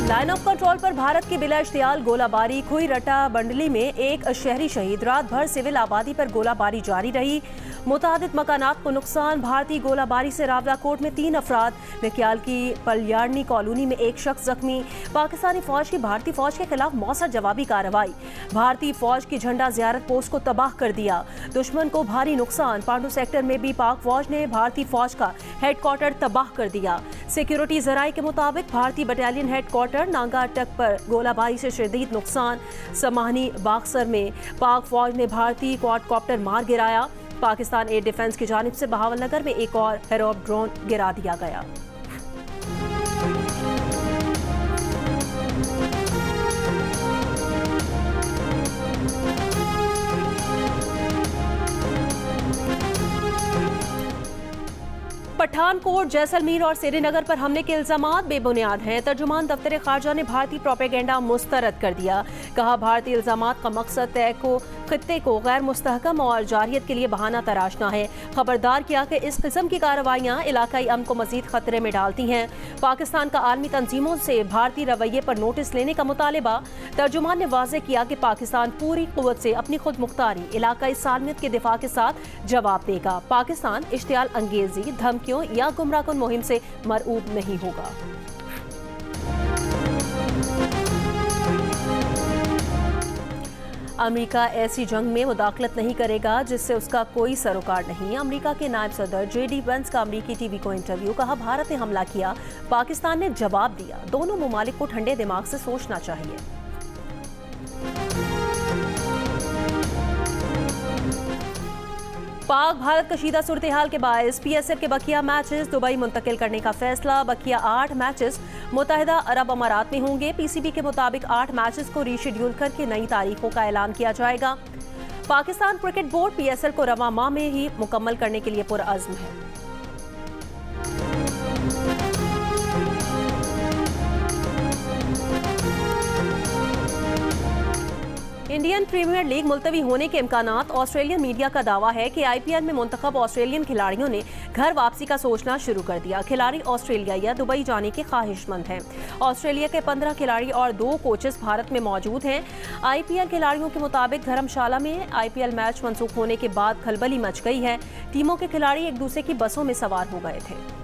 Line of control पर भारत की बिला इश्तियाल गोलाबारी। खुई रटा बंडली में एक शहरी शहीद। रात भर सिविल आबादी पर गोलाबारी जारी रही। मुतादिद मकानात को नुकसान। भारतीय गोलाबारी से रावलाकोट में 3 अफराद। बख्याल की पलियारनी कॉलोनी में एक शख्स जख्मी। पाकिस्तानी फौज की भारतीय फौज के खिलाफ मौसर जवाबी कार्रवाई। भारतीय फौज की झंडा जियारत पोस्ट को तबाह कर दिया। दुश्मन को भारी नुकसान। पांडू सेक्टर में भी पाक फौज ने भारतीय फौज का हेडक्वार्टर तबाह कर दिया। सिक्योरिटी जराये के मुताबिक भारतीय बटालियन हेडक्वार्टर नांगा अटक पर गोलाबारी से शदीद नुकसान। समाहनी बाक्सर में पाक फौज ने भारतीय क्वाडकॉप्टर मार गिराया। पाकिस्तान एयर डिफेंस की जानिब से बहावलनगर में एक और हेरोब ड्रोन गिरा दिया गया। पठानकोट, जैसलमेर और श्रीनगर पर हमले के इल्जामात बेबुनियाद हैं। तर्जुमान दफ्तर खारजा ने भारतीय प्रोपेगेंडा मुस्तरद कर दिया। कहा, भारतीय इल्जामात का मकसद तय को खित्ते को गैर मुस्तहकम और जारियत के लिए बहाना तराशना है। खबरदार किया कि इस किस्म की कार्रवाइयाँ इलाकाई अमन को मजीद खतरे में डालती हैं। पाकिस्तान का आलमी तंजीमों से भारतीय रवैये पर नोटिस लेने का मुतालबा। तर्जुमान ने वाज़ेह किया कि पाकिस्तान पूरी कुव्वत से अपनी खुद मुख्तारी, इलाकाई सालमियत के दिफा के साथ जवाब देगा। पाकिस्तान इश्तियाल अंगेजी, धमकियों या गुमराहकुन मुहिम से मरऊब नहीं होगा। अमेरिका ऐसी जंग में मुदाखलत नहीं करेगा जिससे उसका कोई सरोकार नहीं। अमेरिका के नायब सदर JD वेंस का अमेरिकी टीवी को इंटरव्यू। कहा, भारत ने हमला किया, पाकिस्तान ने जवाब दिया। दोनों ममालिक को ठंडे दिमाग से सोचना चाहिए। पाक भारत कशीदा सूरत हाल के बायस PSF के बकिया मैचेस दुबई मुंतकिल करने का फैसला। बकिया 8 मैचेस मुत्तहिदा अरब अमारात में होंगे। PCB के मुताबिक 8 मैचेस को रीशेड्यूल करके नई तारीखों का ऐलान किया जाएगा। पाकिस्तान क्रिकेट बोर्ड PSL को रवा माह में ही मुकम्मल करने के लिए पुरअज़्म है। इंडियन प्रीमियर लीग मुलतवी होने के इम्कानात। ऑस्ट्रेलियन मीडिया का दावा है कि IPL में मुंतखब ऑस्ट्रेलियन खिलाड़ियों ने घर वापसी का सोचना शुरू कर दिया। खिलाड़ी ऑस्ट्रेलिया या दुबई जाने के ख्वाहिशमंद हैं। ऑस्ट्रेलिया के 15 खिलाड़ी और 2 कोचेस भारत में मौजूद हैं। IPL खिलाड़ियों के मुताबिक धर्मशाला में IPL मैच मनसूख होने के बाद खलबली मच गई है। टीमों के खिलाड़ी एक दूसरे की बसों में सवार हो गए थे।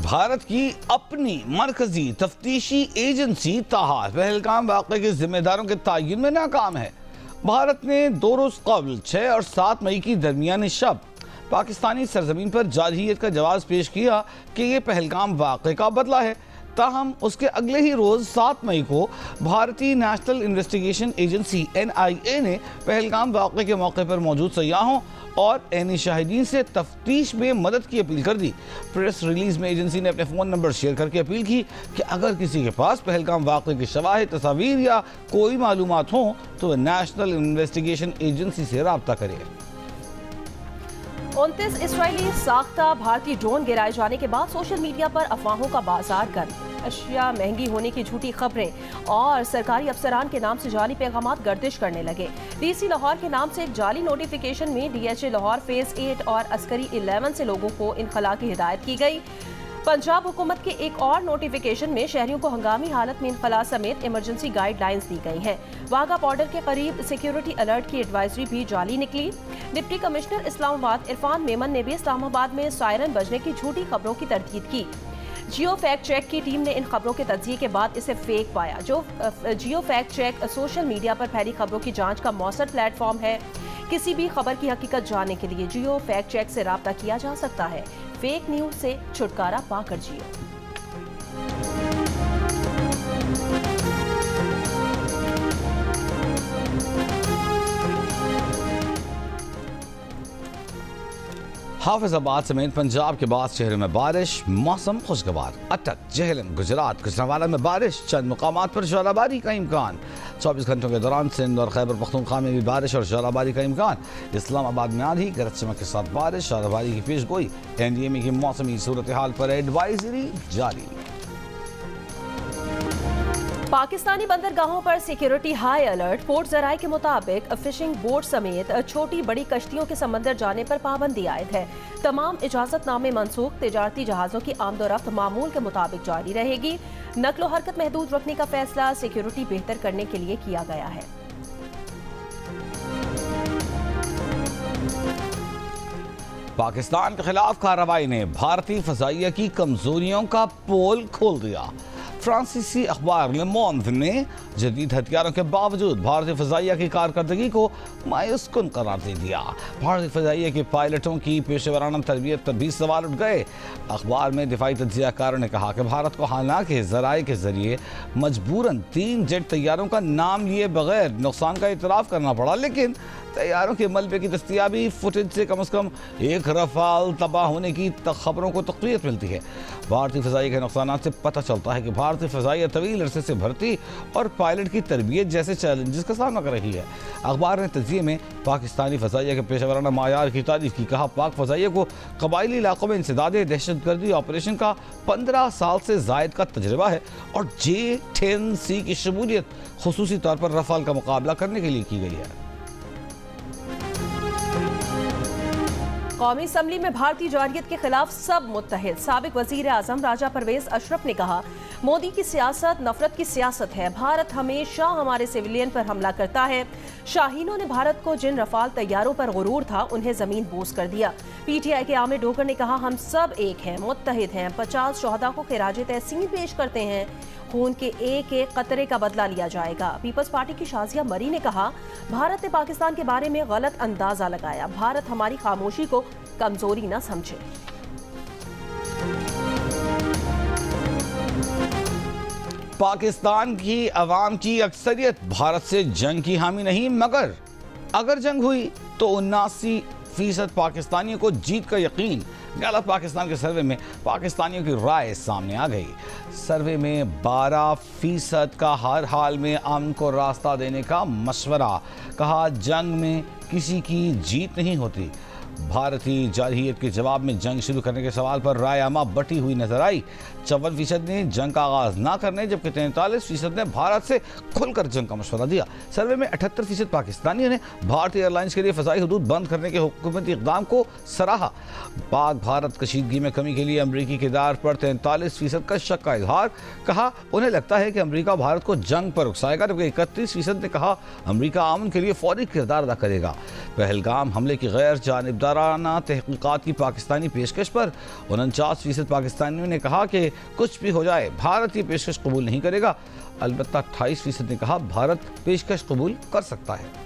भारत की अपनी मरकजी तफ्तीशी एजेंसी ताहा पहलगाम वाक़े के जिम्मेदारों के तयन में नाकाम है। भारत ने 2 रोज़ कबल 6 और 7 मई की दरमियानी शब पाकिस्तानी सरजमीन पर जारहियत का जवाब पेश किया कि ये पहलगाम वाक़े का बदला है। ताहम उसके अगले ही रोज़ 7 मई को भारतीय नेशनल इन्वेस्टिगेशन एजेंसी NIA ने पहलगाम वाक़े के मौके पर मौजूद सयाहों और ऐनी शाहिदीन से तफ्तीश में मदद की अपील कर दी। प्रेस रिलीज में एजेंसी ने अपने फ़ोन नंबर शेयर करके अपील की कि अगर किसी के पास पहलगाम वाक़े की शवाहिद, तस्वीर या कोई मालूमात हो तो वह नेशनल इन्वेस्टिगेशन एजेंसी से रब्ता करे। 29 इसराइली साख्ता भारतीय ड्रोन गिराए जाने के बाद सोशल मीडिया पर अफवाहों का बाजार गर्म। अशिया महंगी होने की झूठी खबरें और सरकारी अफसरान के नाम से जाली पैगामात गर्दिश करने लगे। DC लाहौर के नाम से एक जाली नोटिफिकेशन में DHA लाहौर फेज 8 और अस्करी 11 से लोगों को इनखला की हिदायत की गई। पंजाब हुकूमत के एक और नोटिफिकेशन में शहरियों को हंगामी हालत में इनखला समेत इमरजेंसी गाइडलाइंस दी गई हैं। वाघा बॉर्डर के करीब सिक्योरिटी अलर्ट की एडवाइजरी भी जाली निकली। डिप्टी कमिश्नर इस्लामाबाद इरफान मेमन ने भी इस्लामाबाद में सायरन बजने की झूठी खबरों की तरदीद की। जियो फैक्ट चेक की टीम ने इन खबरों के तज्जिये के बाद इसे फेक पाया। जो जियो फैक्ट चेक सोशल मीडिया पर फैली खबरों की जांच का मौसर प्लेटफॉर्म है। किसी भी खबर की हकीकत जानने के लिए जियो फैक्ट चेक से राब्ता किया जा सकता है। फेक न्यूज से छुटकारा पाकर जियो। हाफिजाबाद समेत पंजाब के बाद शहरों में बारिश। मौसम खुशगवार। अटक, जेहलम, गुजरात, गुजरांवाला में बारिश। चंद मुकामात पर शराबारी का इम्कान। 24 घंटों के दौरान सिंध और खैबर पख्तूनख्वा में भी बारिश और शराबारी का इम्कान। इस्लामाबाद में आंधी गरज चमक के साथ बारिश, शराबारी की पेश गोई। NDMA की मौसमी सूरत हाल पर एडवाइजरी जारी। पाकिस्तानी बंदरगाहों पर सिक्योरिटी हाई अलर्ट। पोर्ट जराये के मुताबिक फिशिंग बोट समेत छोटी बड़ी कश्तियों के समंदर जाने पर पाबंदी आयद है। तमाम इजाजतनामे मनसूख। तिजारती जहाजों की आमदोरफ्त मामूल के मुताबिक जारी रहेगी। नकलो हरकत महदूद रखने का फैसला सिक्योरिटी बेहतर करने के लिए किया गया है। पाकिस्तान के खिलाफ कार्रवाई ने भारतीय फजाइया की कमजोरियों का पोल खोल दिया। फ्रांसीसी अखबार ले मोंड ने जदीद हथियारों के बावजूद भारतीय फजाइया की कारकर्दगी को मायूस कुन करार दे दिया। भारतीय फजाइया के पायलटों की पेशेवराना तरबियत पर भी सवाल उठ गए। अखबार में दिफाई तज्जियाकारों ने कहा कि भारत को हालांकि जराये के जरिए मजबूरन 3 जेट तैयारों का नाम लिए बगैर नुकसान का इतराफ करना पड़ा, लेकिन तैयारों के मलबे की दस्तियाबी फुटेज से कम एक रफाल तबाह होने की खबरों को तक़वियत मिलती है। भारतीय फजाइया के नुकसान से पता चलता है कि भारतीय फजाइया तवील अरसे से भर्ती और पायलट की तरबियत जैसे चैलेंजेस का सामना कर रही है। अखबार ने तजिए में पाकिस्तानी फजाइया के पेशेवराना मायार की तारीफ की। कहा, पाक फजाइया को कबायली इलाकों में इंसदाद दहशतगर्दी ऑपरेशन का 15 साल से जायद का तजर्बा है और J-10C की शमूलियत खुसूसी तौर पर रफाल का मुकाबला करने के लिए की गई है। कौमी असम्बली में भारतीय जारियत के खिलाफ सब मुत्तहिद। साबिक वजीर आजम राजा परवेज अशरफ ने कहा, मोदी की सियासत नफरत की सियासत है। भारत हमेशा हमारे सिविलियन पर हमला करता है। शाहीनों ने भारत को जिन रफाल तैयारों पर गुरूर था उन्हें जमीन बोस कर दिया। PTI के आमिर डोगर ने कहा, हम सब एक हैं, मुत्तहिद हैं। 50 शोहदा को खिराज तहसीन पेश करते हैं। खून के एक एक कतरे का बदला लिया जाएगा। पीपल्स पार्टी की शाजिया मरी ने कहा, भारत ने पाकिस्तान के बारे में गलत अंदाजा लगाया। भारत हमारी खामोशी को कमजोरी न समझे। पाकिस्तान की अवाम की अक्सरियत भारत से जंग की हामी नहीं, मगर अगर जंग हुई तो 79% पाकिस्तानियों को जीत का यकीन। गैलप पाकिस्तान के सर्वे में पाकिस्तानियों की राय सामने आ गई। सर्वे में 12% का हर हाल में अमन को रास्ता देने का मशवरा। कहा, जंग में किसी की जीत नहीं होती। भारतीय जारहियत के जवाब में जंग शुरू करने के सवाल पर राय आमा बटी हुई नजर आई। 54% ने जंग का आगाज ना करने, जबकि 43% ने भारत से खुलकर जंग का मशवरा दिया। सर्वे में 78% पाकिस्तानियों ने भारतीय एयरलाइंस के लिए फ़ज़ाई हदूद बंद करने के हुकूमती इक़दाम को सराहा। पाक भारत कशीदगी में कमी के लिए अमरीकी किरदार पर 43% का शक का इजहार। कहा, उन्हें लगता है कि अमरीका भारत को जंग पर उकसाएगा, जबकि 31% ने कहा अमरीका अमन के लिए फौरी किरदार अदा करेगा। पहलगाम हमले की गैर जानिबदाराना तहकीकात की पाकिस्तानी पेशकश पर 49% पाकिस्तानियों ने कहा कि कुछ भी हो जाए भारत ये पेशकश कबूल नहीं करेगा। अलबत्ता 28% ने कहा भारत पेशकश कबूल कर सकता है।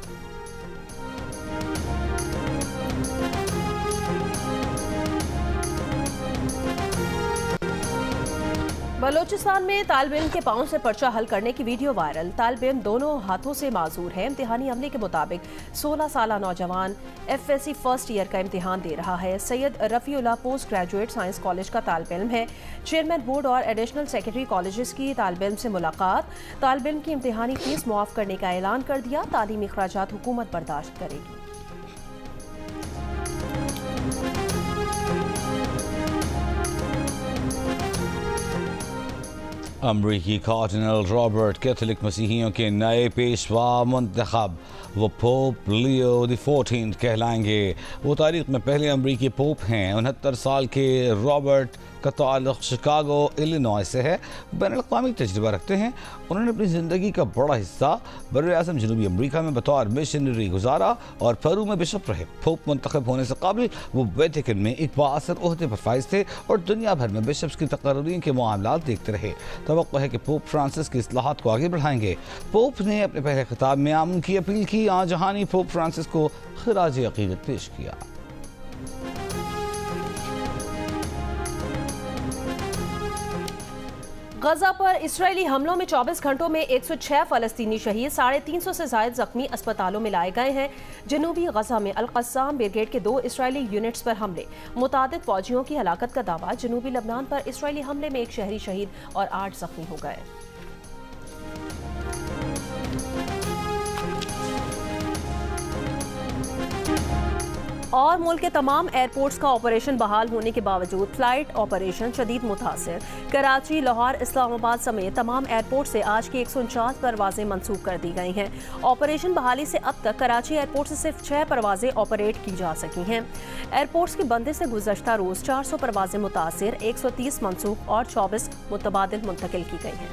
बलोचिस्तान में तालिब इल्म के पांव से पर्चा हल करने की वीडियो वायरल। तालिब इल्म दोनों हाथों से माजूर है। इम्तिहानी अमले के मुताबिक 16 साल नौजवान FSC फर्स्ट ईयर का इम्तिहान दे रहा है। Syed Rafiullah post graduate science college का तालिब इल्म है। चेयरमैन बोर्ड और एडिशनल सेक्रेटरी कॉलेजेस की तालिब इल्म से मुलाकात। तालिब इल्म की इम्तिहानी फीस मुआफ करने का ऐलान कर दिया। तालीमी अखराजात हुकूमत बर्दाश्त करेगी। अमरीकी कार्डिनल रॉबर्ट कैथोलिक मसीहियों के नए पेशवा मुंतखब। वो पोप लियो द 14 कहलाएंगे। वो तारीख में पहले अमरीकी पोप हैं। 69 साल के रॉबर्ट का ताल्लुक़ शिकागो इलिनॉय से है। बैनुल-अक़वामी तजुर्बा रखते हैं। उन्होंने अपनी ज़िंदगी का बड़ा हिस्सा बर-ए-आज़म जनूबी अमरीका में बतौर मिशनरी गुजारा और पेरू में बिशप रहे। पोप मुंतखब होने से कबल वो वेटिकन में एक बाअसर ओहदे पर फाइज थे और दुनिया भर में बिशप्स की तकर्रीर के मामलात देखते रहे। तवक्को है कि पोप फ्रांसिस की इस्लाहात को आगे बढ़ाएंगे। पोप ने अपने पहले खिताब में अमन की अपील की। आजहानी पोप फ्रांसिस को खिराज अक़ीदत पेश किया। गजा पर इजरायली हमलों में 24 घंटों में 106 फलस्तीनी शहीद, 350 से ज्यादा जख्मी अस्पतालों में लाए गए हैं। जनूबी गजा में अल-क़स्साम ब्रिगेड के 2 इजरायली यूनिट्स पर हमले, मुतादिद फौजियों की हलाकत का दावा। जनूबी लबनान पर इजरायली हमले में 1 शहरी शहीद और 8 जख्मी हो गए। और मुल्क के तमाम एयरपोर्ट्स का ऑपरेशन बहाल होने के बावजूद फ्लाइट ऑपरेशन शदीद मुतासिर। कराची, लाहौर, इस्लामाबाद समेत तमाम एयरपोर्ट से आज की 149 परवाजें मंसूख कर दी गई हैं। ऑपरेशन बहाली से अब तक कराची एयरपोर्ट से सिर्फ 6 परवाजें ऑपरेट की जा सकी हैं। एयरपोर्ट्स की बंदी से गुज़श्ता रोज़ 400 परवाजें मुतासिर, 130 मंसूख और 24 मुतबादिल मुंतकिल की गई हैं।